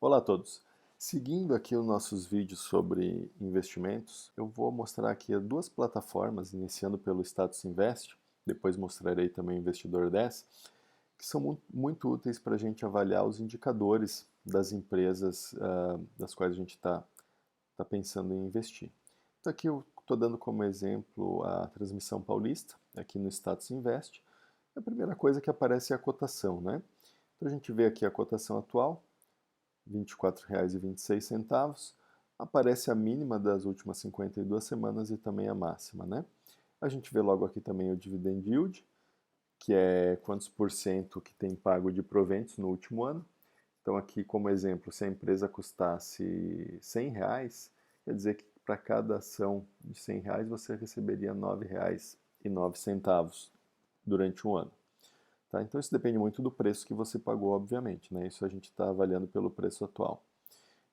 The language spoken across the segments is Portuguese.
Olá a todos. Seguindo aqui os nossos vídeos sobre investimentos, eu vou mostrar aqui duas plataformas, iniciando pelo Status Invest, depois mostrarei também o Investidor 10, que são muito úteis para a gente avaliar os indicadores das empresas das quais a gente está pensando em investir. Então aqui eu estou dando como exemplo a Transmissão Paulista, aqui no Status Invest. A primeira coisa que aparece é a cotação, né? Então a gente vê aqui a cotação atual, R$ 24,26, aparece a mínima das últimas 52 semanas e também a máxima, né? A gente vê logo aqui também o dividend yield, que é quantos por cento que tem pago de proventos no último ano. Então aqui como exemplo, se a empresa custasse R$ 100, quer dizer que para cada ação de R$ 100 você receberia R$ 9,09 durante um ano. Tá? Então isso depende muito do preço que você pagou, obviamente, né? Isso a gente está avaliando pelo preço atual.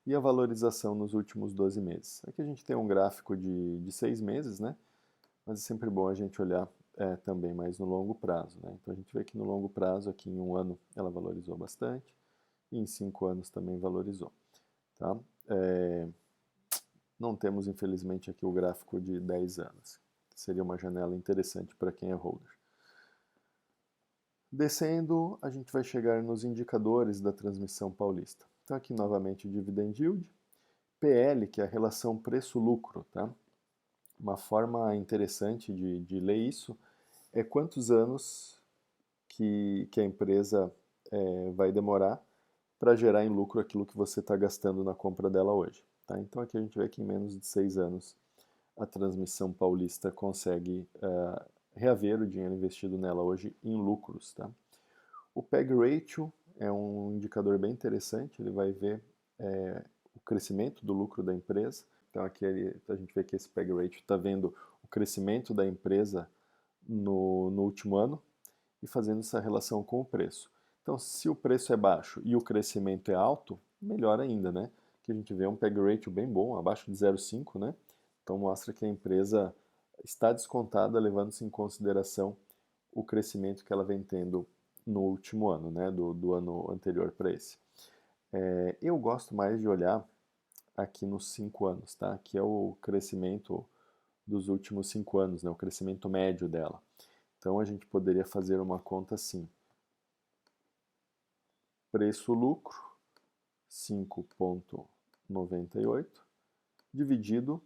E a valorização nos últimos 12 meses. Aqui a gente tem um gráfico de 6 meses, né? Mas é sempre bom a gente olhar também mais no longo prazo, né? Então a gente vê que no longo prazo, aqui em um ano, ela valorizou bastante, e em 5 anos também valorizou. Tá? Não temos, infelizmente, aqui o gráfico de 10 anos, que seria uma janela interessante para quem é holder. Descendo, a gente vai chegar nos indicadores da Transmissão Paulista. Então aqui novamente o Dividend Yield, PL, que é a relação preço-lucro, tá? Uma forma interessante de ler isso é quantos anos que a empresa vai demorar para gerar em lucro aquilo que você está gastando na compra dela hoje. Tá? Então aqui a gente vê que em menos de 6 anos a Transmissão Paulista consegue reaver o dinheiro investido nela hoje em lucros. Tá? O PEG Ratio é um indicador bem interessante, ele vai ver o crescimento do lucro da empresa. Então aqui a gente vê que esse PEG Ratio está vendo o crescimento da empresa no último ano e fazendo essa relação com o preço. Então se o preço é baixo e o crescimento é alto, melhor ainda, né? Que a gente vê um PEG Ratio bem bom, abaixo de 0,5, né? Então mostra que a empresa está descontada, levando-se em consideração o crescimento que ela vem tendo no último ano, né, do ano anterior para esse. Eu gosto mais de olhar aqui nos 5 anos, tá? Que é o crescimento dos últimos 5 anos, né, o crescimento médio dela. Então a gente poderia fazer uma conta assim: preço-lucro 5,98 dividido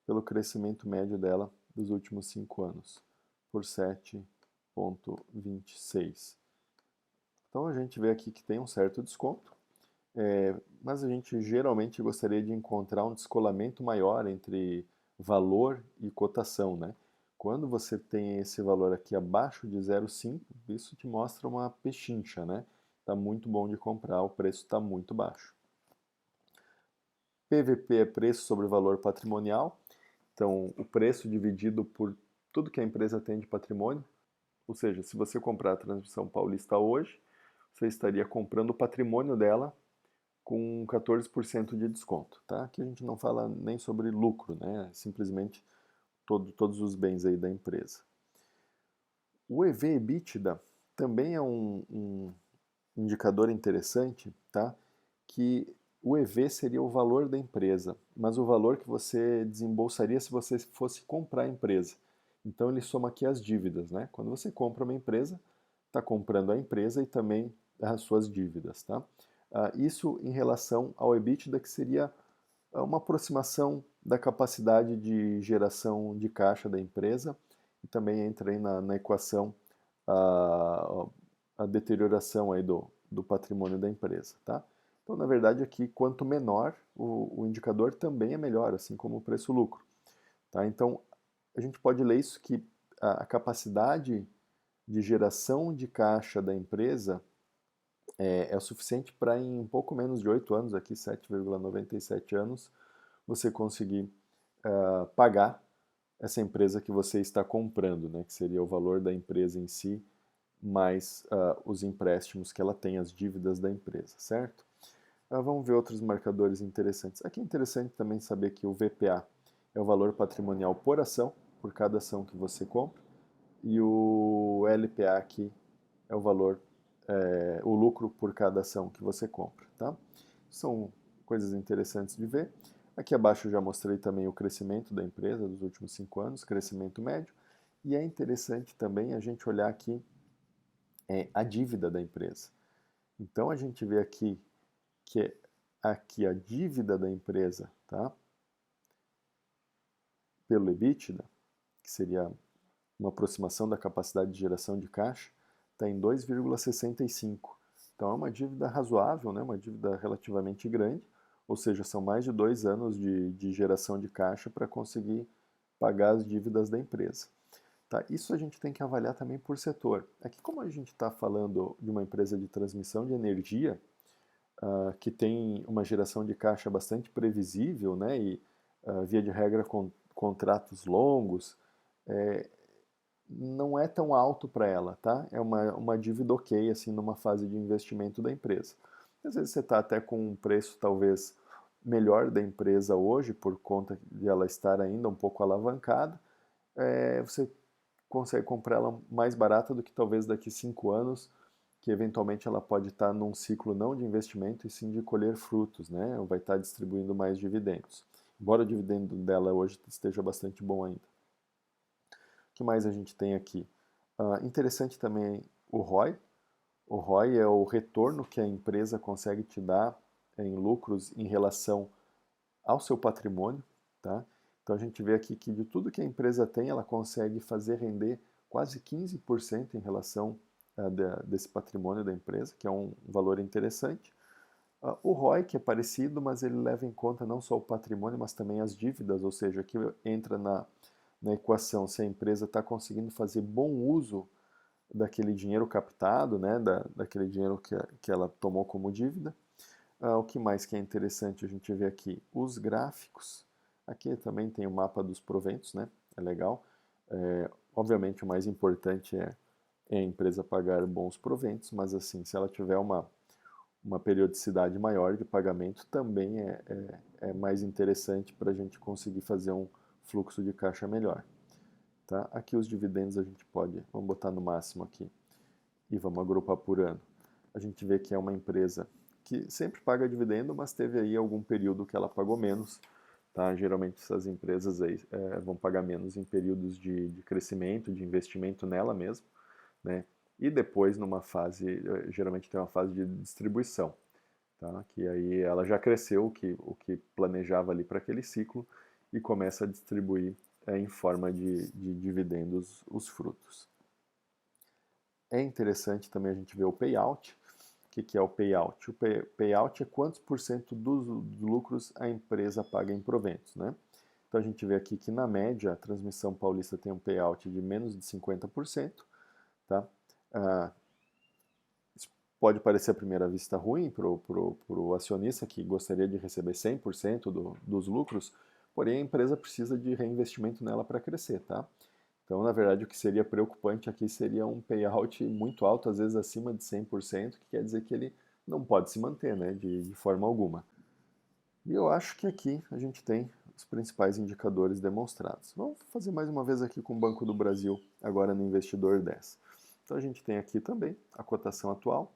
pelo crescimento médio dela dos últimos 5 anos por 7,26. Então a gente vê aqui que tem um certo desconto, mas a gente geralmente gostaria de encontrar um descolamento maior entre valor e cotação, né? Quando você tem esse valor aqui abaixo de 0,5, isso te mostra uma pechincha, né? Está muito bom de comprar, o preço está muito baixo. PVP é preço sobre valor patrimonial, então o preço dividido por tudo que a empresa tem de patrimônio, ou seja, se você comprar a Transmissão Paulista hoje, você estaria comprando o patrimônio dela com 14% de desconto, tá? Aqui a gente não fala nem sobre lucro, né? Simplesmente todos os bens aí da empresa. O EV/EBITDA também é um indicador interessante, tá? Que o EV seria o valor da empresa, mas o valor que você desembolsaria se você fosse comprar a empresa. Então ele soma aqui as dívidas, né? Quando você compra uma empresa, está comprando a empresa e também as suas dívidas, tá? Isso em relação ao EBITDA, que seria uma aproximação da capacidade de geração de caixa da empresa, e também entra aí na equação a, a deterioração aí do patrimônio da empresa, tá? Então, na verdade, aqui, quanto menor o indicador, também é melhor, assim como o preço-lucro, tá? Então, a gente pode ler isso que a capacidade de geração de caixa da empresa é o suficiente para em um pouco menos de 8 anos, aqui 7,97 anos, você conseguir pagar essa empresa que você está comprando, né, que seria o valor da empresa em si, mais os empréstimos que ela tem, as dívidas da empresa, certo? Vamos ver outros marcadores interessantes. Aqui é interessante também saber que o VPA é o valor patrimonial por ação, por cada ação que você compra, e o LPA aqui é o valor, o lucro por cada ação que você compra, tá? São coisas interessantes de ver. Aqui abaixo eu já mostrei também o crescimento da empresa dos últimos 5 anos, crescimento médio. E é interessante também a gente olhar aqui a dívida da empresa. Então a gente vê aqui que aqui a dívida da empresa, tá? Pelo EBITDA, que seria uma aproximação da capacidade de geração de caixa, está em 2,65. Então é uma dívida razoável, né? Uma dívida relativamente grande, ou seja, são mais de 2 anos de geração de caixa para conseguir pagar as dívidas da empresa. Tá? Isso a gente tem que avaliar também por setor. Aqui, como a gente está falando de uma empresa de transmissão de energia, que tem uma geração de caixa bastante previsível, né, e via de regra com contratos longos, é, não é tão alto para ela, tá? É uma dívida ok, assim, numa fase de investimento da empresa. Às vezes você está até com um preço talvez melhor da empresa hoje, por conta de ela estar ainda um pouco alavancada, você consegue comprar ela mais barata do que talvez daqui 5 anos, que eventualmente ela pode estar num ciclo não de investimento e sim de colher frutos, né? Ou vai estar distribuindo mais dividendos. Embora o dividendo dela hoje esteja bastante bom ainda. O que mais a gente tem aqui? Interessante também o ROI. O ROI é o retorno que a empresa consegue te dar em lucros em relação ao seu patrimônio, tá? Então a gente vê aqui que de tudo que a empresa tem, ela consegue fazer render quase 15% em relação desse patrimônio da empresa, que é um valor interessante. O ROI, que é parecido, mas ele leva em conta não só o patrimônio, mas também as dívidas, ou seja, aqui entra na equação se a empresa está conseguindo fazer bom uso daquele dinheiro captado, né, daquele dinheiro que ela tomou como dívida. O que mais que é interessante a gente ver aqui? Os gráficos. Aqui também tem o mapa dos proventos, né? É legal. Obviamente o mais importante é a empresa pagar bons proventos, mas assim, se ela tiver uma periodicidade maior de pagamento, também é mais interessante para a gente conseguir fazer um fluxo de caixa melhor. Tá? Aqui os dividendos a gente pode, vamos botar no máximo aqui, e vamos agrupar por ano. A gente vê que é uma empresa que sempre paga dividendo, mas teve aí algum período que ela pagou menos. Tá? Geralmente essas empresas aí, vão pagar menos em períodos de crescimento, de investimento nela mesmo, né? E depois numa fase, geralmente tem uma fase de distribuição, tá? Que aí ela já cresceu o que planejava ali para aquele ciclo e começa a distribuir em forma de dividendos os frutos. É interessante também a gente ver o payout. O que é o payout? O payout é quantos por cento dos lucros a empresa paga em proventos, né? Então a gente vê aqui que na média a Transmissão Paulista tem um payout de menos de 50%, tá? Isso pode parecer à primeira vista ruim para o acionista que gostaria de receber 100% dos lucros, porém a empresa precisa de reinvestimento nela para crescer, tá? Então, na verdade, o que seria preocupante aqui seria um payout muito alto, às vezes acima de 100%, que quer dizer que ele não pode se manter, né, de forma alguma. E eu acho que aqui a gente tem os principais indicadores demonstrados. Vamos fazer mais uma vez aqui com o Banco do Brasil, agora no Investidor 10. Então a gente tem aqui também a cotação atual,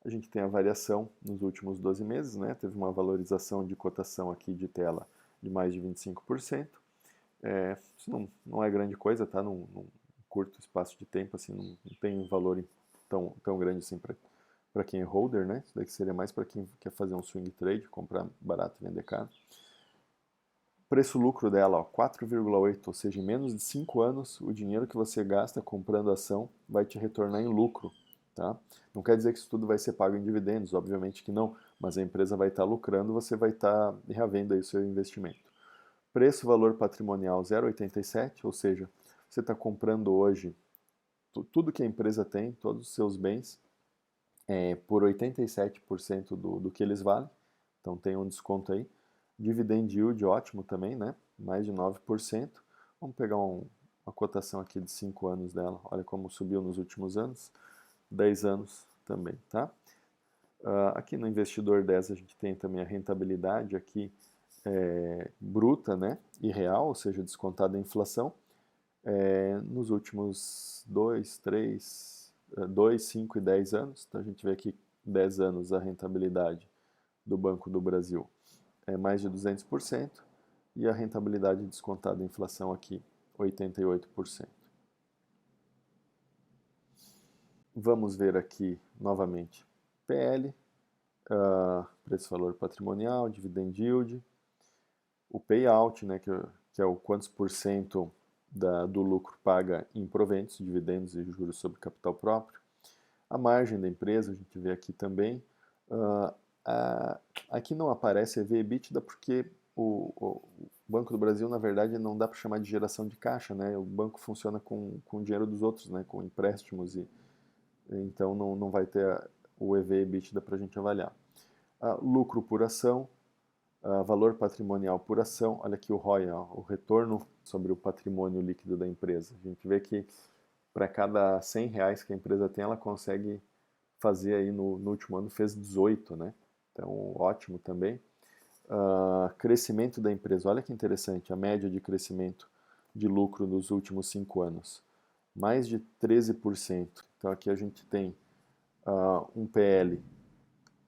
a gente tem a variação nos últimos 12 meses, né? Teve uma valorização de cotação aqui de tela de mais de 25%. Isso não é grande coisa, tá? Num curto espaço de tempo, assim, não tem um valor tão grande assim para quem é holder, né? Isso daqui seria mais para quem quer fazer um swing trade, comprar barato e vender caro. Preço-lucro dela, ó, 4,8, ou seja, em menos de 5 anos, o dinheiro que você gasta comprando ação vai te retornar em lucro. Tá? Não quer dizer que isso tudo vai ser pago em dividendos, obviamente que não, mas a empresa vai estar lucrando, você vai estar reavendo aí o seu investimento. Preço-valor patrimonial 0,87, ou seja, você está comprando hoje tudo que a empresa tem, todos os seus bens, por 87% do que eles valem, então tem um desconto aí. Dividend yield ótimo também, né? Mais de 9%. Vamos pegar uma cotação aqui de 5 anos dela. Olha como subiu nos últimos anos. 10 anos também, tá? Aqui no Investidor 10 a gente tem também a rentabilidade aqui bruta, né? E real, ou seja, descontada a inflação. Nos últimos 2, 5 e 10 anos. Então a gente vê aqui 10 anos a rentabilidade do Banco do Brasil é mais de 200% e a rentabilidade descontada a inflação aqui, 88%. Vamos ver aqui novamente PL, preço-valor patrimonial, dividend yield, o payout, né, que é o quantos por cento do lucro paga em proventos, dividendos e juros sobre capital próprio, a margem da empresa, a gente vê aqui também. Aqui não aparece EV/EBITDA porque o Banco do Brasil, na verdade, não dá para chamar de geração de caixa, né? O banco funciona com o dinheiro dos outros, né? Com empréstimos, então não vai ter o EV/EBITDA para a gente avaliar. Lucro por ação, valor patrimonial por ação, olha aqui o ROI, o retorno sobre o patrimônio líquido da empresa. A gente vê que para cada R$ 100 que a empresa tem, ela consegue fazer aí no último ano, fez 18, né? Então, ótimo também. Crescimento da empresa, olha que interessante, a média de crescimento de lucro nos últimos 5 anos, mais de 13%. Então aqui a gente tem um PL,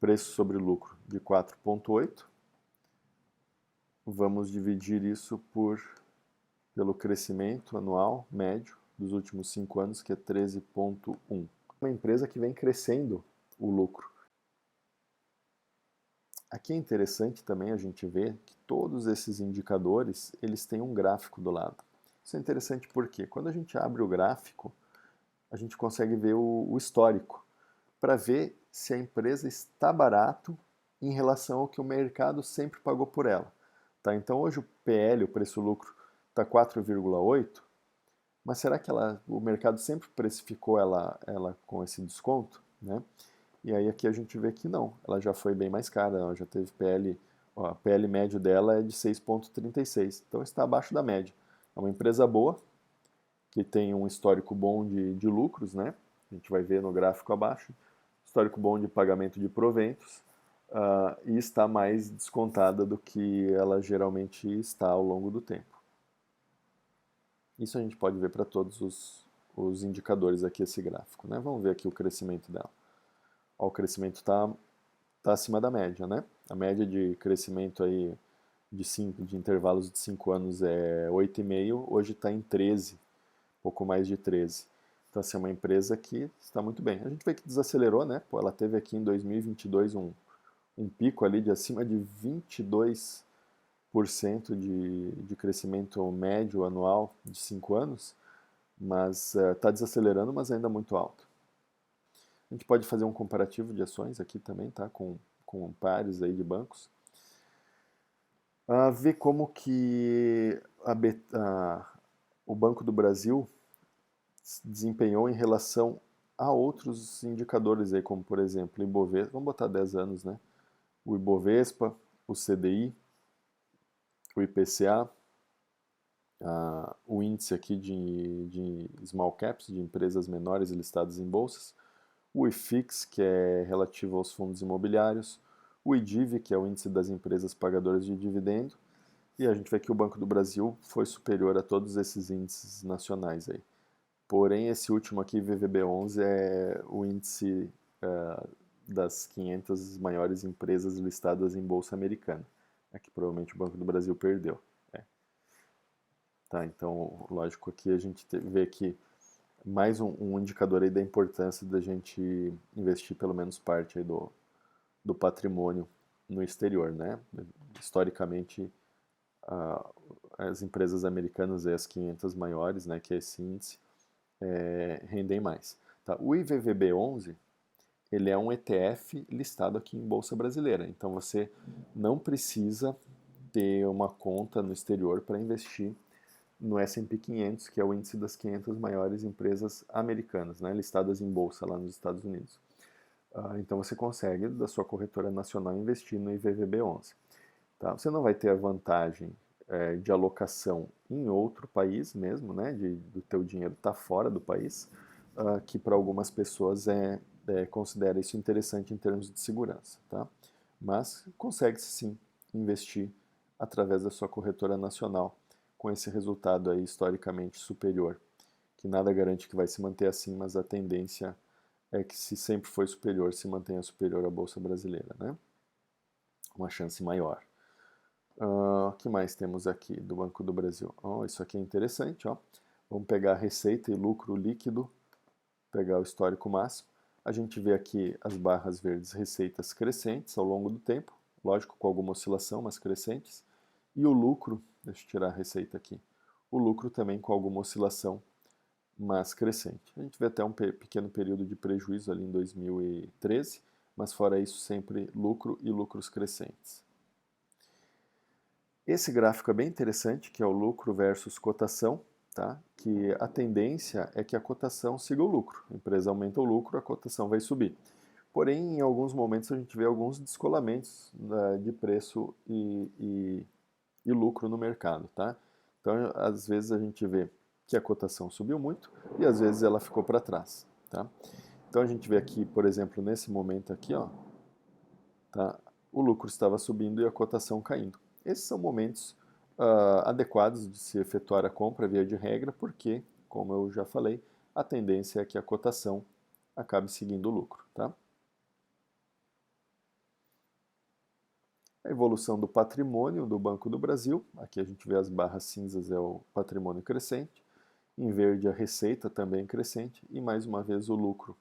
preço sobre lucro, de 4,8. Vamos dividir isso pelo crescimento anual médio dos últimos 5 anos, que é 13,1. Uma empresa que vem crescendo o lucro. Aqui é interessante também a gente ver que todos esses indicadores, eles têm um gráfico do lado. Isso é interessante porque quando a gente abre o gráfico, a gente consegue ver o histórico, para ver se a empresa está barato em relação ao que o mercado sempre pagou por ela. Tá? Então hoje o PL, o preço-lucro, está 4,8, mas será que o mercado sempre precificou ela com esse desconto? Né? E aí aqui a gente vê que não, ela já foi bem mais cara, ela já teve PL, a PL médio dela é de 6,36, então está abaixo da média. É uma empresa boa, que tem um histórico bom de lucros, né? A gente vai ver no gráfico abaixo, histórico bom de pagamento de proventos, e está mais descontada do que ela geralmente está ao longo do tempo. Isso a gente pode ver para todos os indicadores aqui, esse gráfico, né? Vamos ver aqui o crescimento dela. O crescimento está acima da média, né? A média de crescimento aí de intervalos de 5 anos é 8,5, hoje está em 13, pouco mais de 13. Então, assim, é uma empresa que está muito bem. A gente vê que desacelerou, né? Pô, ela teve aqui em 2022 um pico ali de acima de 22% de crescimento médio anual de 5 anos, mas está desacelerando, mas ainda muito alto. A gente pode fazer um comparativo de ações aqui também, tá? Com pares aí de bancos. Ver como que o Banco do Brasil desempenhou em relação a outros indicadores aí, como por exemplo o Ibovespa, vamos botar 10 anos, né? O Ibovespa, o CDI, o IPCA, o índice aqui de small caps, de empresas menores listadas em bolsas, o IFIX, que é relativo aos fundos imobiliários, o IDIV, que é o índice das empresas pagadoras de dividendo, e a gente vê que o Banco do Brasil foi superior a todos esses índices nacionais aí. Porém, esse último aqui, VVB11, é o índice das 500 maiores empresas listadas em bolsa americana. Aqui provavelmente o Banco do Brasil perdeu. Tá, então, lógico, aqui a gente vê que mais um indicador aí da importância da gente investir pelo menos parte aí do patrimônio no exterior, né? Historicamente, as empresas americanas, as 500 maiores, né, que é esse índice, rendem mais. Tá? O IVVB11, ele é um ETF listado aqui em Bolsa Brasileira, então você não precisa ter uma conta no exterior para investir no S&P 500, que é o índice das 500 maiores empresas americanas, né, listadas em bolsa lá nos Estados Unidos. Então você consegue, da sua corretora nacional, investir no IVVB11. Tá? Você não vai ter a vantagem de alocação em outro país mesmo, né, do teu dinheiro estar fora do país, que para algumas pessoas considera isso interessante em termos de segurança. Tá? Mas consegue-se sim investir através da sua corretora nacional com esse resultado aí historicamente superior, que nada garante que vai se manter assim, mas a tendência é que se sempre foi superior, se mantenha superior à Bolsa Brasileira, né? uma chance maior. O que mais temos aqui do Banco do Brasil? Isso aqui é interessante, ó. Vamos pegar a receita e lucro líquido, pegar o histórico máximo. A gente vê aqui as barras verdes receitas crescentes ao longo do tempo, lógico com alguma oscilação, mas crescentes. E o lucro, deixa eu tirar a receita aqui, o lucro também com alguma oscilação, mas crescente. A gente vê até um pequeno período de prejuízo ali em 2013, mas fora isso sempre lucro e lucros crescentes. Esse gráfico é bem interessante, que é o lucro versus cotação, tá? Que a tendência é que a cotação siga o lucro. A empresa aumenta o lucro, a cotação vai subir. Porém, em alguns momentos a gente vê alguns descolamentos de preço e lucro no mercado, tá? Então, às vezes a gente vê que a cotação subiu muito e às vezes ela ficou para trás, tá? Então a gente vê aqui, por exemplo, nesse momento aqui, ó, tá? O lucro estava subindo e a cotação caindo. Esses são momentos adequados de se efetuar a compra via de regra, porque, como eu já falei, a tendência é que a cotação acabe seguindo o lucro, tá? A evolução do patrimônio do Banco do Brasil, aqui a gente vê as barras cinzas, é o patrimônio crescente, em verde a receita também crescente e mais uma vez o lucro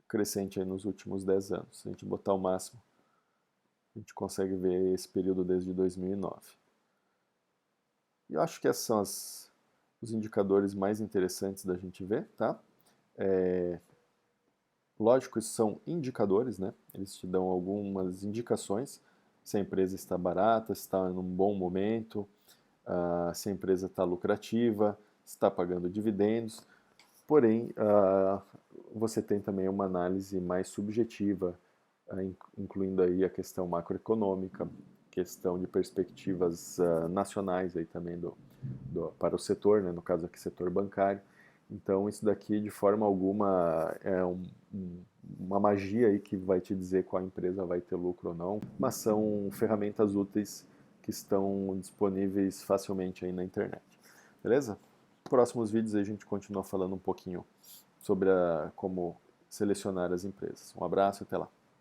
crescente aí nos últimos 10 anos. Se a gente botar o máximo, a gente consegue ver esse período desde 2009. E eu acho que esses são os indicadores mais interessantes da gente ver, tá? Lógico, isso são indicadores, né? Eles te dão algumas indicações se a empresa está barata, se está num bom momento, se a empresa está lucrativa, se está pagando dividendos. Porém, você tem também uma análise mais subjetiva, incluindo aí a questão macroeconômica, questão de perspectivas nacionais aí também para o setor, né, no caso aqui setor bancário. Então isso daqui de forma alguma é uma magia aí que vai te dizer qual empresa vai ter lucro ou não, mas são ferramentas úteis que estão disponíveis facilmente aí na internet. Beleza? Próximos vídeos aí a gente continua falando um pouquinho sobre como selecionar as empresas. Um abraço e até lá.